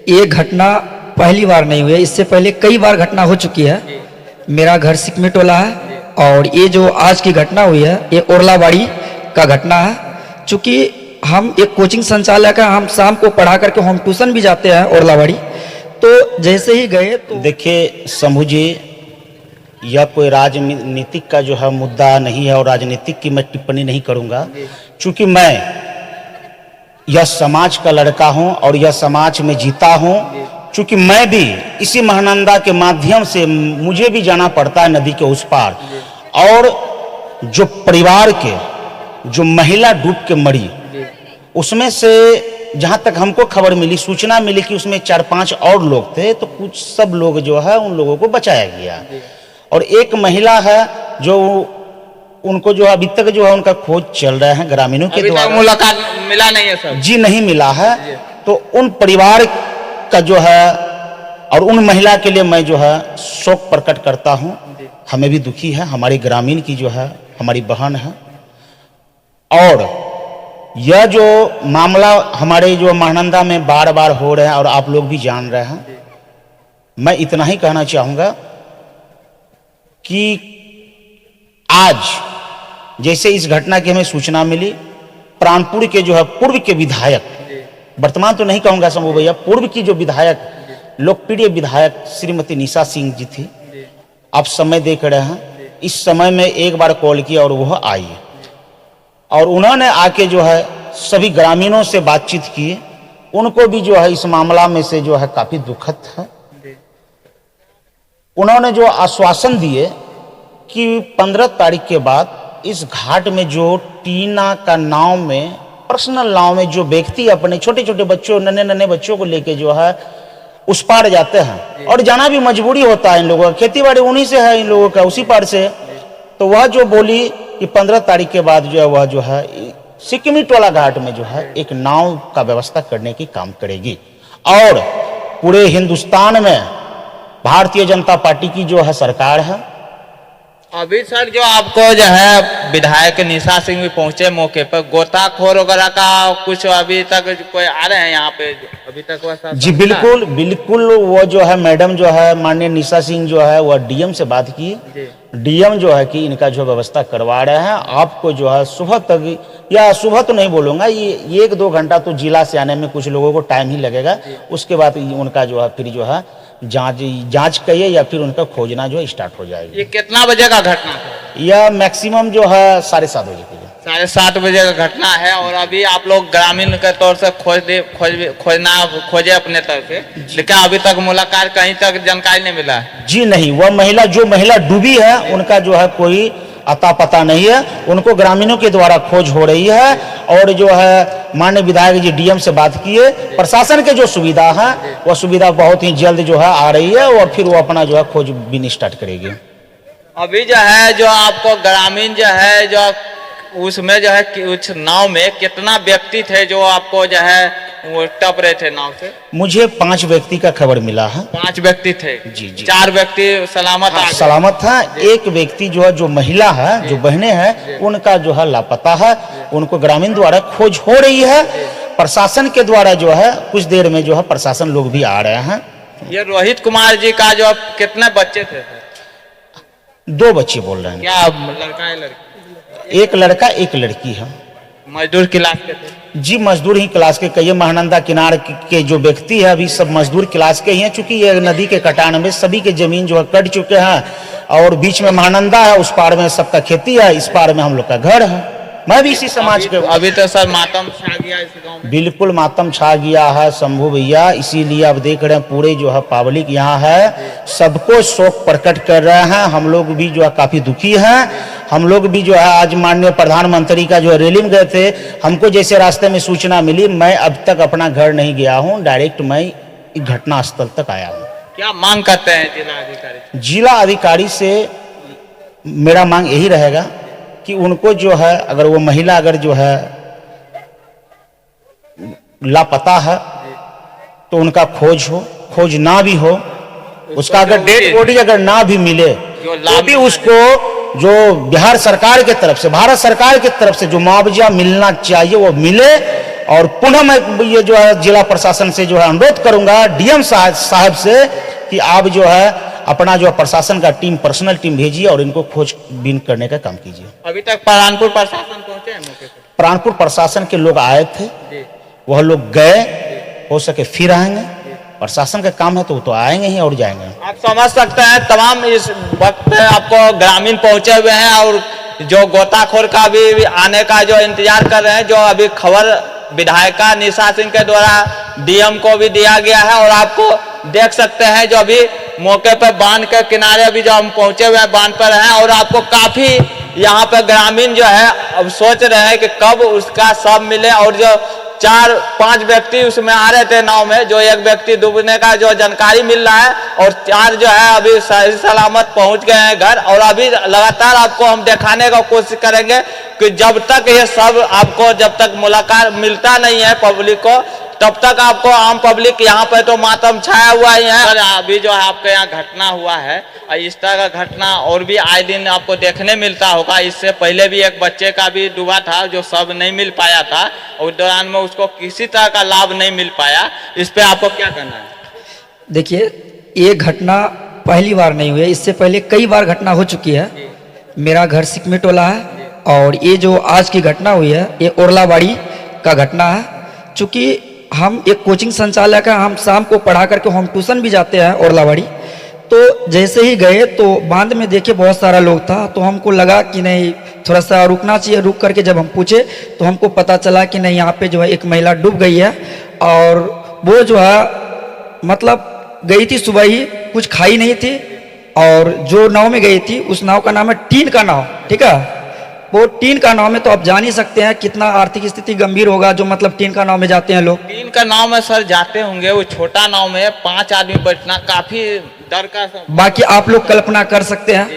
ये घटना पहली बार नहीं हुई है, इससे पहले कई बार घटना हो चुकी है। मेरा घर सिकमी टोला है और ये जो आज की घटना हुई है ये ओरलाबाड़ी का घटना है। चूँकि हम एक कोचिंग संचालक है, हम शाम को पढ़ा करके होम ट्यूशन भी जाते हैं ओरलाबाड़ी। तो जैसे ही गए तो देखिए शंभू जी, यह कोई राजनीतिक का जो है मुद्दा नहीं है और राजनीतिक की मैं टिप्पणी नहीं करूंगा, क्योंकि मैं यह समाज का लड़का हूं और यह समाज में जीता हूं। क्योंकि मैं भी इसी महानंदा के माध्यम से मुझे भी जाना पड़ता है नदी के उस पार, और जो परिवार के जो महिला डूब के मरी, उसमें से जहां तक हमको खबर मिली, सूचना मिली कि उसमें 4-5 और लोग थे, तो कुछ सब लोग जो है उन लोगों को बचाया गया। और एक महिला है जो उनको जो अभी तक जो है उनका खोज चल रहा है ग्रामीणों के द्वारा। मुलाकात मिला नहीं है सर? जी नहीं मिला है। तो उन परिवार का जो है और उन महिला के लिए मैं जो है शोक प्रकट करता हूं। हमें भी दुखी है, हमारी ग्रामीण की जो है हमारी बहन है। और यह जो मामला हमारे जो महानंदा में बार बार हो रहे हैं और आप लोग भी जान रहे हैं, मैं इतना ही कहना चाहूंगा कि आज जैसे इस घटना की हमें सूचना मिली, प्राणपुर के जो है पूर्व के विधायक, वर्तमान तो नहीं कहूंगा शंभू भैया, पूर्व की जो विधायक, लोकप्रिय विधायक श्रीमती निशा सिंह जी थी, आप समय देख रहे हैं, इस समय में एक बार कॉल किया और वह आई और उन्होंने आके जो है सभी ग्रामीणों से बातचीत की। उनको भी जो है इस मामला में से जो है काफी दुखद है। उन्होंने जो आश्वासन दिए कि 15 तारीख के बाद इस घाट में जो टीना का नाव में, पर्सनल नाव में जो व्यक्ति अपने छोटे छोटे बच्चों, नन्हे नन्हे बच्चों को लेके जो है उस पार जाते हैं, और जाना भी मजबूरी होता है इन लोगों का, खेती बाड़ी उन्हीं से है इन लोगों का, उसी पार से। तो वह जो बोली कि 15 तारीख के बाद जो है वह जो है सिक्किमी टोला घाट में जो है एक नाव का व्यवस्था करने की काम करेगी। और पूरे हिंदुस्तान में भारतीय जनता पार्टी की जो है सरकार है। अभी सर जो आपको जो है विधायक निशा सिंह भी पहुंचे मौके पर, गोताखोर वगैरह का कुछ अभी तक कोई आ रहे हैं यहाँ पे अभी तक? वह जी बिल्कुल बिल्कुल, वो जो है मैडम जो है माननीय निशा सिंह जो है वह डीएम से बात की। डीएम जो है कि इनका जो व्यवस्था करवा रहे हैं। आपको जो है सुबह तक, या सुबह तो नहीं बोलूंगा, ये 1-2 घंटा तो जिला से आने में कुछ लोगों को टाइम ही लगेगा। उसके बाद उनका जो है फिर जो है जांच करिए या फिर उनका खोजना जो है स्टार्ट हो जाएगी। ये कितना बजे का घटना था? यह मैक्सिमम जो है 7:30 बजे की। 7:30 बजे का घटना है। और अभी आप लोग ग्रामीण के तौर से खोजे अपने तरफ से, लेकिन अभी तक मुलाकात कहीं तक जानकारी नहीं मिला है? जी नहीं, वह महिला जो महिला डूबी है उनका जो है कोई अता पता नहीं है। उनको ग्रामीणों के द्वारा खोज हो रही है। और जो है माननीय विधायक जी डीएम से बात किए, प्रशासन के जो सुविधा है वह सुविधा बहुत ही जल्द जो है आ रही है और फिर वो अपना जो है खोजबीन स्टार्ट करेगी। अभी जो है जो आपको ग्रामीण जो है जो उसमें जो है उस नाव में कितना व्यक्ति थे जो आपको जो है वो टप रहे थे नाव से? मुझे 5 व्यक्ति का खबर मिला है। 5 व्यक्ति थे? जी जी। 4 व्यक्ति सलामत? हाँ, सलामत है। एक व्यक्ति जो है, जो महिला है, जो बहनें हैं, उनका जो है लापता है। उनको ग्रामीण द्वारा खोज हो रही है। प्रशासन के द्वारा जो है कुछ देर में जो है प्रशासन लोग भी आ रहे हैं। ये रोहित कुमार जी का जो कितने बच्चे थे? 2 बच्चे बोल रहे हैं। क्या लड़का है लड़की? एक लड़का एक लड़की है। मजदूर क्लास के थे? जी मजदूर ही क्लास के कई महानंदा किनार के जो व्यक्ति है अभी सब मजदूर क्लास के ही हैं। चूंकि ये नदी के कटान में सभी के जमीन जो है कट चुके हैं और बीच में महानंदा है, उस पार में सबका खेती है, इस पार में हम लोग का घर है। मैं भी इसी समाज के। अभी तो सर मातम छा गया इस गांव में? बिल्कुल मातम छा गया है शंभू भैया। इसीलिए आप देख रहे हैं पूरे जो है पब्लिक यहाँ है, सबको शोक प्रकट कर रहे हैं। हम लोग भी जो है काफी दुखी हैं। हम लोग भी जो है आज माननीय प्रधानमंत्री का जो है रैली में गए थे। हमको जैसे रास्ते में सूचना मिली, मैं अब तक अपना घर नहीं गया हूँ, डायरेक्ट मैं घटना स्थल तक आया हूँ। क्या मांग करते हैं जिला अधिकारी? जिला अधिकारी से मेरा मांग यही रहेगा कि उनको जो है, अगर वो महिला अगर जो है लापता है तो उनका खोज हो, खोज ना भी हो, उसका अगर डेड बॉडी अगर ना भी मिले तो भी उसको जो बिहार सरकार के तरफ से, भारत सरकार की तरफ से जो मुआवजा मिलना चाहिए वो मिले। और पुनः मैं ये जो है जिला प्रशासन से जो है अनुरोध करूंगा, डीएम साहब से, कि आप जो है अपना जो प्रशासन का टीम, पर्सनल टीम भेजिए और इनको खोजबीन करने का काम कीजिए। अभी तक प्राणपुर प्रशासन पहुंचे हैं मौके पे? प्राणपुर प्रशासन के लोग आए थे, जी। वह लोग गए, हो सके फिर आएंगे। प्रशासन का काम है तो वो तो आएंगे ही और जाएंगे। आप समझ सकते हैं तमाम इस वक्त आपको ग्रामीण पहुंचे हुए हैं और जो गोताखोर का भी आने का जो इंतजार कर रहे हैं, जो अभी खबर विधायिका निशा सिंह के द्वारा डीएम को भी दिया गया है। और आपको देख सकते हैं जो अभी मौके पर बांध के किनारे अभी जो हम पहुंचे हुए हैं बांध पर हैं, और आपको काफी यहाँ पे ग्रामीण जो है अब सोच रहे हैं कि कब उसका शव मिले। और जो 4-5 व्यक्ति उसमें आ रहे थे नाव में, जो एक व्यक्ति डूबने का जो जानकारी मिल रहा है, और 4 जो है अभी सही सलामत पहुंच गए हैं घर। और अभी लगातार आपको हम दिखाने का कोशिश करेंगे कि जब तक ये सब आपको, जब तक मुलाकात मिलता नहीं है पब्लिक को, तब तक आपको आम पब्लिक यहाँ पे तो मातम छाया हुआ ही है। अभी जो आपके यहाँ घटना हुआ है, इस तरह का घटना और भी आए दिन आपको देखने मिलता होगा। इससे पहले भी एक बच्चे का भी डूबा था जो सब नहीं मिल पाया था, और दौरान में उसको किसी तरह का लाभ नहीं मिल पाया। इस पे आपको क्या करना है? देखिए, ये घटना पहली बार नहीं हुई है, इससे पहले कई बार घटना हो चुकी है। मेरा घर सिकमी टोला है, और ये जो आज की घटना हुई है ये ओरलाबाड़ी का घटना है। चूँकि हम एक कोचिंग संचालक है, हम शाम को पढ़ा करके होम ट्यूशन भी जाते हैं ओरलाबाड़ी। तो जैसे ही गए तो बांध में देखे बहुत सारा लोग था, तो हमको लगा कि नहीं थोड़ा सा रुकना चाहिए। रुक करके जब हम पूछे तो हमको पता चला कि नहीं, यहाँ पे जो है एक महिला डूब गई है, और वो जो है मतलब गई थी सुबह ही, कुछ खाई नहीं थी। और जो नाव में गई थी उस नाव का नाम है टीन का नाव, ठीक है। वो टीन का नाव में तो आप जान ही सकते हैं कितना आर्थिक स्थिति गंभीर होगा, जो मतलब टीन का नाव में जाते हैं लोग। टीन का नाव में सर जाते होंगे, वो छोटा नाव में 5 आदमी बैठना काफी डर का। बाकी आप लोग कल्पना कर सकते हैं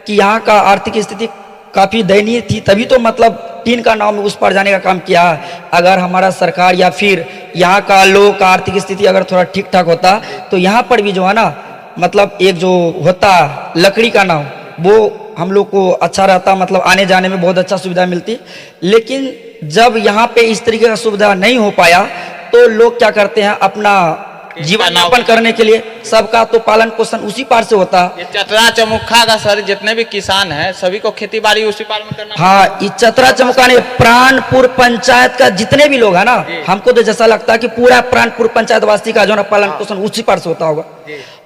कि यहाँ का आर्थिक स्थिति काफी दयनीय थी, तभी तो मतलब टीन का नाव में उस पार जाने का काम किया। अगर हमारा सरकार या फिर यहाँ का लोग का आर्थिक स्थिति अगर थोड़ा ठीक ठाक होता तो यहाँ पर भी जो है ना, मतलब एक जो होता लकड़ी का नाव, वो हम लोग को अच्छा रहता, मतलब आने जाने में बहुत अच्छा सुविधा मिलती। लेकिन जब यहाँ पे इस तरीके का सुविधा नहीं हो पाया तो लोग क्या करते हैं, अपना जीवन यापन करने के लिए सबका तो पालन पोषण उसी पार से होता। ये चतरा चमुखा का सर जितने भी किसान हैं सभी को खेती बाड़ी उसी पार में करना। हाँ, इस चतरा चमुखा ने प्राणपुर पंचायत का जितने भी लोग हैं ना, हमको तो जैसा लगता है कि पूरा प्राणपुर पंचायत वासी का जो ना पालन पोषण उसी पार से होता होगा।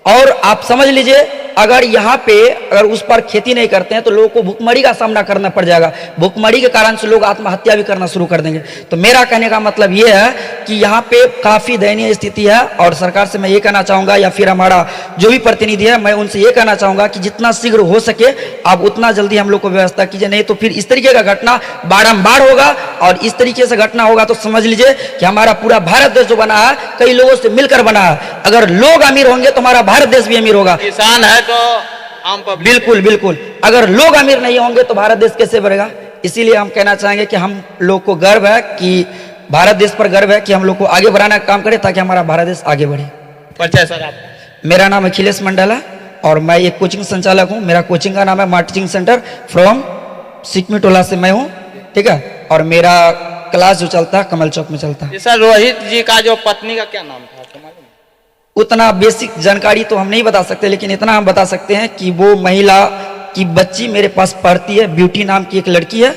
और आप समझ लीजिए, अगर यहाँ पे अगर उस पर खेती नहीं करते हैं तो लोगों को भूखमरी का सामना करना पड़ जाएगा। भूखमरी के कारण से लोग आत्महत्या भी करना शुरू कर देंगे। तो मेरा कहने का मतलब ये है कि यहाँ पे काफी दयनीय स्थिति है, और सरकार से मैं ये कहना चाहूंगा, या फिर हमारा जो भी प्रतिनिधि है मैं उनसे ये कहना चाहूंगा कि जितना शीघ्र हो सके आप उतना जल्दी हम लोग को व्यवस्था कीजिए, नहीं तो फिर इस तरीके का घटना बारंबार होगा। और इस तरीके से घटना होगा तो समझ लीजिए कि हमारा पूरा भारत देश जो बना है कई लोगों से मिलकर बना है। अगर लोग अमीर होंगे तो हमारा भारत देश भी अमीर होगा। किसान है तो आम पब्लिक, बिल्कुल बिल्कुल, अगर लोग अमीर नहीं होंगे तो भारत देश कैसे बढ़ेगा। इसीलिए हम कहना चाहेंगे कि हम लोग को गर्व है, कि भारत देश पर गर्व है कि हम लोग को आगे बढ़ाने का काम करें ताकि हमारा भारत देश आगे बढ़े। परिचय सर आप? मेरा नाम अखिलेश मंडल है और मैं एक कोचिंग संचालक हूँ। मेरा कोचिंग का नाम है मार्केटिंग सेंटर फ्रॉम सिकमी टोला से मैं हूँ, ठीक है। और मेरा क्लास जो चलता है कमल चौक में चलता है। सर रोहित जी का जो पत्नी का क्या नाम था आपको मालूम? उतना बेसिक जानकारी तो हम नहीं बता सकते, लेकिन इतना हम बता सकते हैं कि वो महिला की बच्ची मेरे पास पढ़ती है। ब्यूटी नाम की एक लड़की है,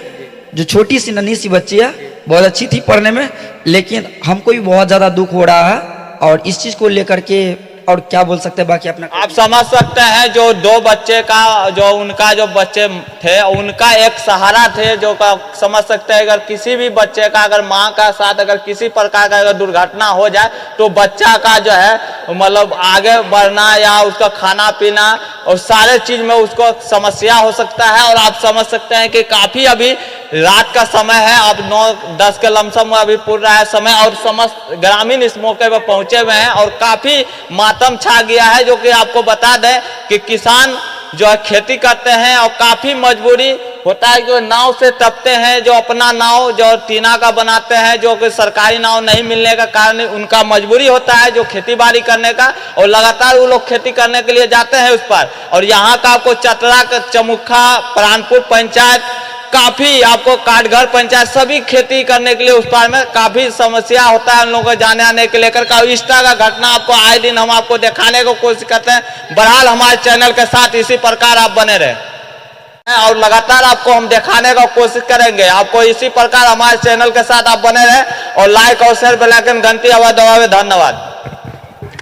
जो छोटी सी नन्ही सी बच्ची है, बहुत अच्छी थी पढ़ने में। लेकिन हमको भी बहुत ज़्यादा दुख हो रहा है, और इस चीज़ को लेकर के और क्या बोल सकते हैं बाकी अपना। आप समझ सकते हैं जो 2 बच्चे का जो उनका जो बच्चे थे उनका एक सहारा थे, जो का समझ सकते हैं। अगर किसी भी बच्चे का अगर माँ का साथ अगर किसी प्रकार का अगर दुर्घटना हो जाए तो बच्चा का जो है मतलब आगे बढ़ना या उसका खाना पीना और सारे चीज में उसको समस्या हो सकता है। और आप समझ सकते हैं कि काफी अभी रात का समय है, अब 9-10 के लमसम में अभी पूर रहा है समय, और समस्त ग्रामीण इस मौके पर पहुंचे हुए हैं और काफी मातम छा गया है। जो कि आपको बता दें कि किसान जो है खेती करते हैं और काफी मजबूरी होता है, जो नाव से तपते हैं, जो अपना नाव जो टीना का बनाते हैं, जो कि सरकारी नाव नहीं मिलने का कारण उनका मजबूरी होता है जो खेती बाड़ी करने का, और लगातार वो लोग खेती करने के लिए जाते हैं उस पर। और यहाँ का आपको चतरा चमुखा प्राणपुर पंचायत काफी आपको काटघर पंचायत सभी खेती करने के लिए उस पार में काफी समस्या होता है उन लोगों को जाने आने के लेकर का। इस तरह का घटना आपको आए दिन हम आपको दिखाने को कोशिश करते हैं। बहरहाल हमारे चैनल के साथ इसी प्रकार आप बने रहे और लगातार आपको हम दिखाने का कोशिश करेंगे। आपको इसी प्रकार हमारे चैनल के साथ आप बने रहे और लाइक और शेयर बेल आइकन घंटी आवाज दबावे। धन्यवाद।